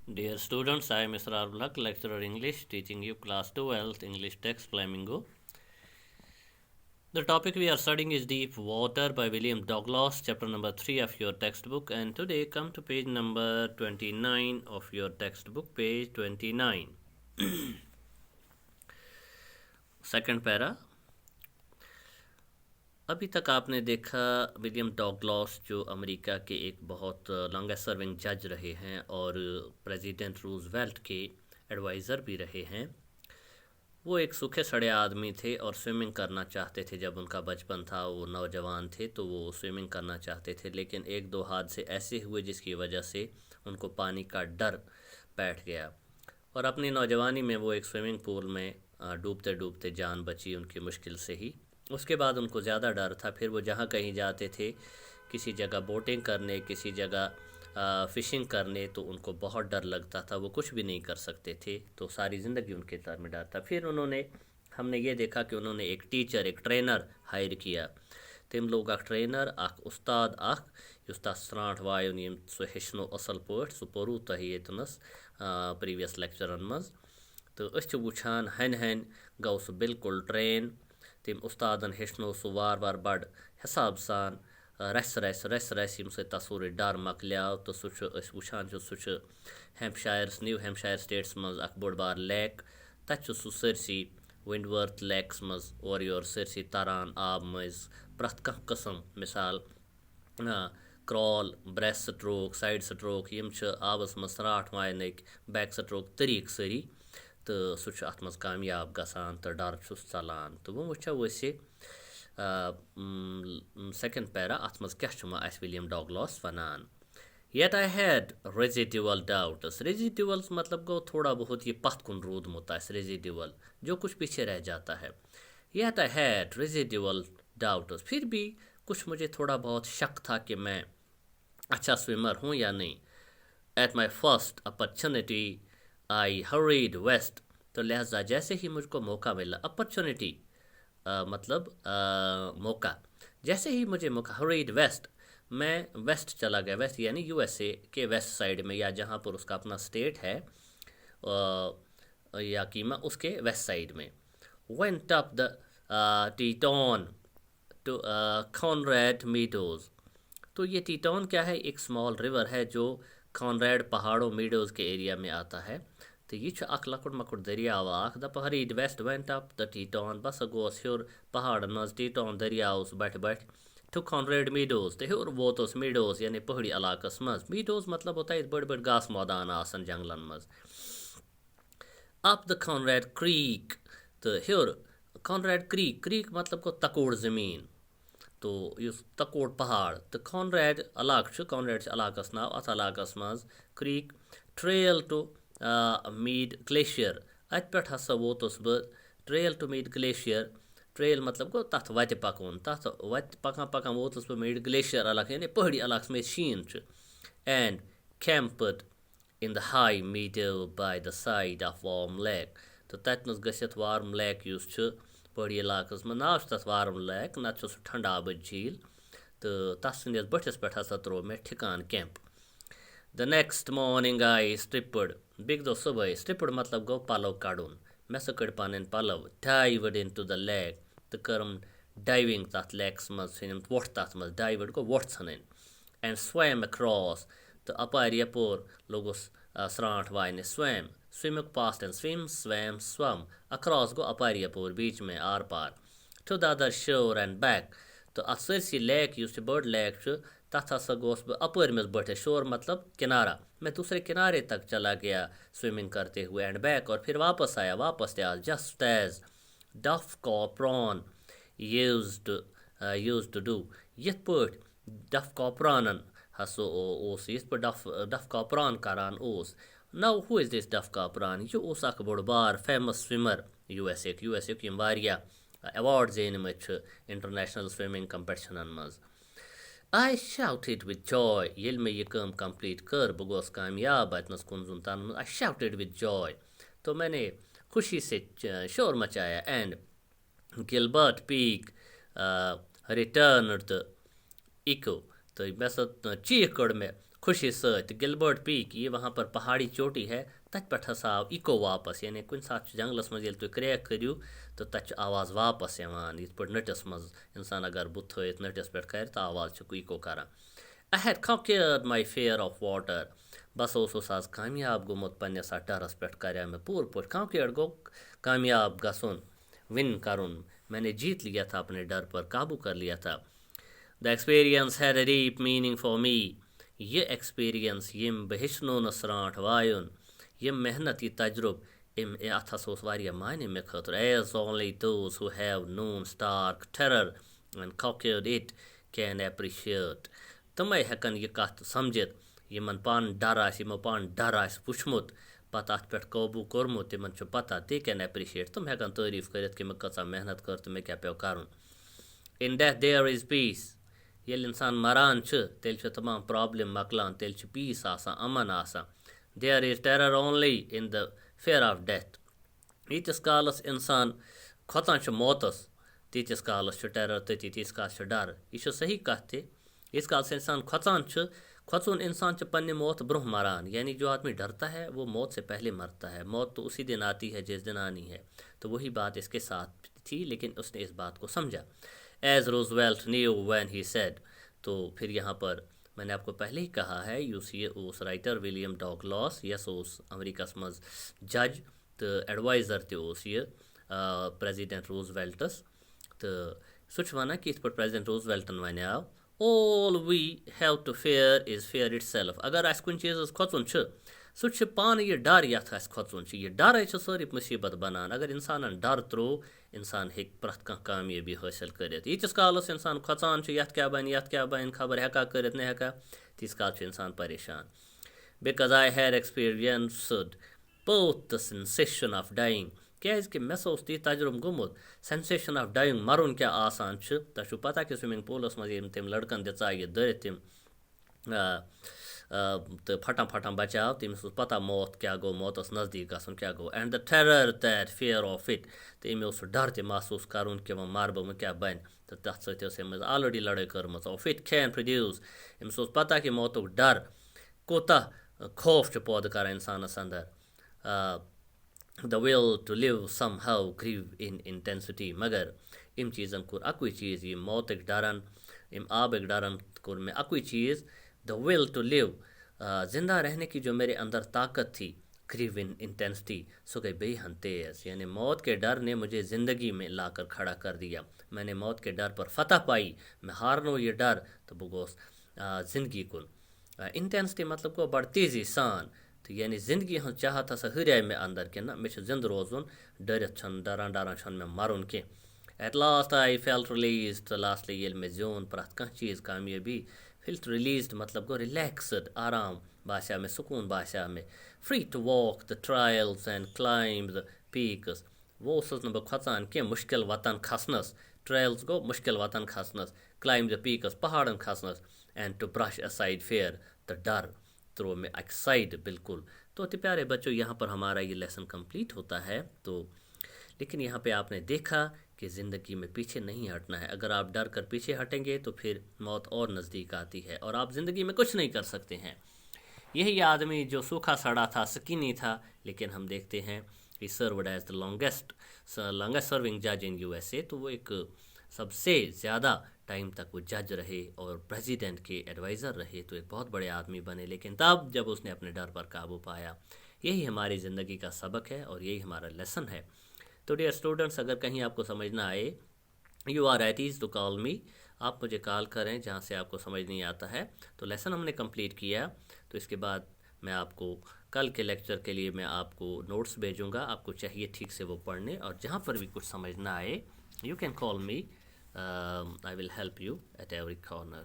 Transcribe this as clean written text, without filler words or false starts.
Dear students, I am Mr. Arbulak, lecturer English, teaching you class 12th English text Flamingo. The topic we are studying is Deep Water by William Douglas, chapter number 3 of your textbook, and today come to page number 29 of your textbook, page 29. Second para. अभी तक आपने देखा William Douglas जो America के एक बहुत longest serving जज रहे हैं और प्रेसिडेंट रूजवेल्ट के एडवाइज़र भी रहे हैं। वो एक सूखे सड़े आदमी थे और स्विमिंग करना चाहते थे। जब उनका बचपन था, वो नौजवान थे, तो वो स्विमिंग करना चाहते थे, लेकिन एक दो हादसे ऐसे हुए जिसकी वजह से उनको पानी का डर बैठ गया और अपनी नौजवानी में वो एक स्विमिंग पूल में डूबते डूबते जान बची उनकी मुश्किल से ही। उसके बाद उनको ज़्यादा डर था। फिर वो जहाँ कहीं जाते थे, किसी जगह बोटिंग करने, किसी जगह फ़िशिंग करने, तो उनको बहुत डर लगता था, वो कुछ भी नहीं कर सकते थे। तो सारी ज़िंदगी उनके सर में डर था। फिर हमने ये देखा कि उन्होंने एक टीचर, एक ट्रेनर हायर किया। तम लोग ट्रेनर, उस्ताद, उस्ताद स्रांट वायन यम सो हेचनो असल पट, सो पोरू तह यतनस प्रीवियस लेक्चरन मज। तो वुछान हन हन गौ सह बिल्कुल ट्रेन। तम उस्तादन हेचनो सह वार वार बड़ हिसाब सान रस यम सह डर मकलियाव। तो सह वुछान सह हेम्पशायर्स, न्यू हेम्पशायर स्टेट्स मज अख बोड़ बार लेक। तत सह सरसी विंडवर्थ लेक्स मज और योर सरसी तरान आब मज प्रथ कह कस्म, मिसाल crawl, breaststroke, sidestroke, यम आबस मज सराठ वायनक, बैक स्ट्रोक तरीक सरी। तो सह अत मज कामयाब गसान तो डर चलान। तो वो वुचो सेकंड पैरा अत मज क्या William Douglas वनान। Yet I had residual doubts. Residuals मतलब गो थोड़ा बहुत ये पथ कुन रूदमुत आस, रेजिडुअल जो कुछ पीछे रह जाता है। Yet I had residual doubts. फिर भी कुछ मुझे थोड़ा बहुत शक था कि मैं अच्छा स्विमर हूँ या नहीं। At my first opportunity I hurried west. तो लिहाजा जैसे ही मुझको मौका मिला, अपॉर्चुनिटी मतलब मौका, जैसे ही मुझे मौका, hurried west, मैं वेस्ट चला गया। वेस्ट यानी यूएसए के वेस्ट साइड में, या जहाँ पर उसका अपना स्टेट है या कीमा, उसके वेस्ट साइड में। Went up the Teton to Conrad Meadows. तो ये टीटॉन क्या है? एक स्मॉल रिवर है जो कॉनरेड पहाड़ों मीडोज के एरिया में आता है। तो यह अख लकुट मकुट दरियाव अख द हरीड west went up the Teton. बस गोस हर पहाड़न मज टीटॉन दरियाव बट बट टू कॉनरेड मीडोज। तो हर वोत मीडोज यानी पहाड़ी इलाकस मज। मीडोज मतलब होता है बड़ बड़ घास मैदान आसन जंगलन मज। Up the Conrad creek. तो हर कॉनरेड क्रीक, क्रीक मतलब को तकोड़ ज़मीन। तो इस तकोड़ पहाड़, तो कॉनरेड इलाक, कॉनरेड इलाकस नाव, अत इलाकस मज creek. Trail to Mead glacier. अत पे हसा वोतुस बह trail to Mead glacier. Trail मतलब गो तथ वत पकुन, तथ वत पकान पकान वोतुस बह मीड ग्लेशियर इलाक यानी पहाड़ी इलाक में शीन। And camped in the high meadow by the side of Warm Lake. तो तथनस गसित वार्म लेक युस पहाड़ी इलाकस में, नाव तथ वार्म लेक, नत सह ठंडा आबद झील। तो तथ सदिस बटिस पे हसा त्रो मे ठिकान camp. The next morning I stripped. बिग दो सुबह, स्ट्रिपड मतलब गो पलव कड़न। मे सह कड़ पन पलव, dived into the lake. तो करम डाइविंग तथ लेक्स मज, वोट तथ मज, डाइवड गो वोट सन। And swam across. तो अपार यपोर लोगोस सरांठ वायने स्वैम, स्विमुक past and swim, swam, swum. Across गो अपार यपोर, बीच में आर पार। To the other shore and back. तो अत सरसी लेक युस बड़ लेक तथ हसा गोस बह अपर मज बटे। शोर मतलब किनारा, मैं दूसरे किनारे तक चला गया स्विमिंग करते हुए। एंड बैक, और फिर वापस आया, वापस आया। जस्ट एज डफ कॉप्रॉन यूज्ड टू डू। यथ पट डफ कॉपरानन हसो ओस, यथ पट डफ कॉपरान करान ओस। नाउ हु इज दिस डफ कॉपरान? यह ओस अख बड़ बार फेमस स्विमर यूएसए यम वारियाह अवार्ड जेनमत इंटरनेशनल स्विमिंग कंपटिशनन मज। I shouted with joy. Yel में ये काम कंप्लीट कर बगोस कामयाब अतनस कुंजुन तान। I shouted with joy. तो मैंने खुशी से शोर मचाया। And Gilbert peak return the echo. तो मैं चीख कर में खुशी सत गिलबर्ट पीक ये वहाँ पर पहाड़ी चोटी है तत पे आव इको वापस यानी कुछ सात जंगलस मज तुम क्रैक करू तो तत आवाज़ वापस यवान इत पे नटिस मज इंसान अगर बुत थत नटिस पे कर तो आवाज़ इको करान I had conquered my fear of water. बस ओसुस आज कामयाब गोमुत पन्नस डरस पे कर मे पूर पट conquered गो कामयाब गसुन विन करुन मैंने जीत लिया था अपने डर पर काबू कर लिया था. The experience had a deep meaning for me. ये एक्सपीरियंस यम बहिशनो नसराट वायुन यम मेहनत ये तजुर्ब इम अथ ओस वारिया माने मे खतर as only those who have known stark terror and conquered it can appreciate. तमें हेकन यह कत समझित यमन पान डर यमो पान डर वुचमुत पत अत पे काबू कोर्मुत तिमन पता दे कैन एप्रिशिएट तुम हेकन तारीफ कर कि मे कचा मेहनत कर तो मे क्या पे कर. In death there is peace ये इंसान मरान तेल तमाम प्रॉब्लम मकलान तेल पीस अमन there is terror only in the fear of death यीतिस कालस इंसान खोतान मौतस तीतिस कालस टेरर तती तीस काल डर यह सही कत इस काल से इंसान खोचान खोचुन इंसान पन्ने मौत ब्रोह मरान यानी जो आदमी डरता है वो मौत से पहले मरता है. मौत तो उसी दिन आती है जिस दिन आनी है. तो वही बात इसके साथ थी लेकिन उसने इस बात को समझा. As Roosevelt knew when he said तो फिर यहाँ पर मैंने आपको पहले ही कहा है यूस ये उस राइटर विलियम डॉगलॉस यस उस अमेरिका मज जज तो एडवाइज़र तोस ये प्रेसिडेंट रूजवेल्टस तो सह वन कि इत पे president रूजवेल्टन वनाव all we have to fear is fear itself. अगर अस कुछ चीज़ खोचुन सह पान यह डर यथ खोचुन यह डर सारी मुसीबत बनान. अगर इंसान डर त्रो इंसान हे प्रथ कह कामयाबी हासिल कर. यीतिस कालस इंसान खोचान यथ क्या बन खबर हेका कर न हेका तीस काल इंसान परेशान. Because I had experienced both the sensation of dying क्या मे सोस ती तजुर्ब गोमुत सेंसेशन ऑफ डाइंग मरुन क्या आसान तुम पता कि स्विमिंग पूलस मज तम लड़कन दिचा यह दर तम तो फटान बचाव तमिस पता मौत क्या गो मौतस नज़दीक गसन क्या go and the terror that fear of it तो अमे डर त महसूस कर कि वह मार बह क्या बन तो तथ सज ऑलरेडी लड़ाई कर्म of it can produce Amish पता कि मौत डर कोता खौफ पौद कर इंसानस अंदर. The will to live somehow grew in intensity. मगर इम चीज़न कोर अकुई चीज़ ये मौत डरन इम आब डरन कोर में अकुई चीज़ the will to live जिंदा रहने की जो मेरे अंदर ताकत थी grew in intensity सो गई बेहन तेज यानी मौत के डर ने मुझे ज़िंदगी में लाकर खड़ा कर दिया. मैंने मौत के डर पर फतह पाई. मैं हारनो ये डर तो बगोस ज़िंदगी कुन इंटेंसिटी मतलब को बढ़ती जी सान तो यानी ज़िंदगी हज चाहत हसा हरिया में अंदर के ना मे जिंद रोजुन डरित छन डरान छन मे मरुन के. At last I felt released lastly ये मे जोन प्रथ कह चीज़ कामयाबी फेल्ट रिलीज्ड मतलब गो रिलैक्सड आराम बासा में सुकून बासा में. Free to walk the trails and climb the peaks वो बह खोचान के मुश्किल वतन खसनस ट्रायल्स गो मुश्किल वतन खसनस क्लाइंब द पीक्स पहाड़न खसनस and to brush aside fear द डर थ्रो में एक्साइड बिल्कुल. तो प्यारे बच्चों यहाँ पर हमारा ये लेसन कंप्लीट होता है. तो लेकिन यहाँ पे आपने देखा कि ज़िंदगी में पीछे नहीं हटना है. अगर आप डर कर पीछे हटेंगे तो फिर मौत और नज़दीक आती है और आप ज़िंदगी में कुछ नहीं कर सकते हैं. यही आदमी जो सूखा सड़ा था स्किनी था लेकिन हम देखते हैं he served as the longest serving जज इन USA. तो वो एक सबसे ज़्यादा टाइम तक वो जज रहे और प्रेसिडेंट के एडवाइज़र रहे. तो एक बहुत बड़े आदमी बने लेकिन तब जब उसने अपने डर पर काबू पाया. यही हमारी ज़िंदगी का सबक है और यही हमारा लेसन है. तो डियर स्टूडेंट्स अगर कहीं आपको समझ ना आए you are at ease to call me. आप मुझे कॉल करें जहाँ से आपको समझ नहीं आता है. तो लेसन हमने कंप्लीट किया तो इसके बाद मैं आपको कल के लेक्चर के लिए मैं आपको नोट्स भेजूँगा. आपको चाहिए ठीक से वो पढ़ने और जहाँ पर भी कुछ समझ ना आए you can call me. I will help you at every corner.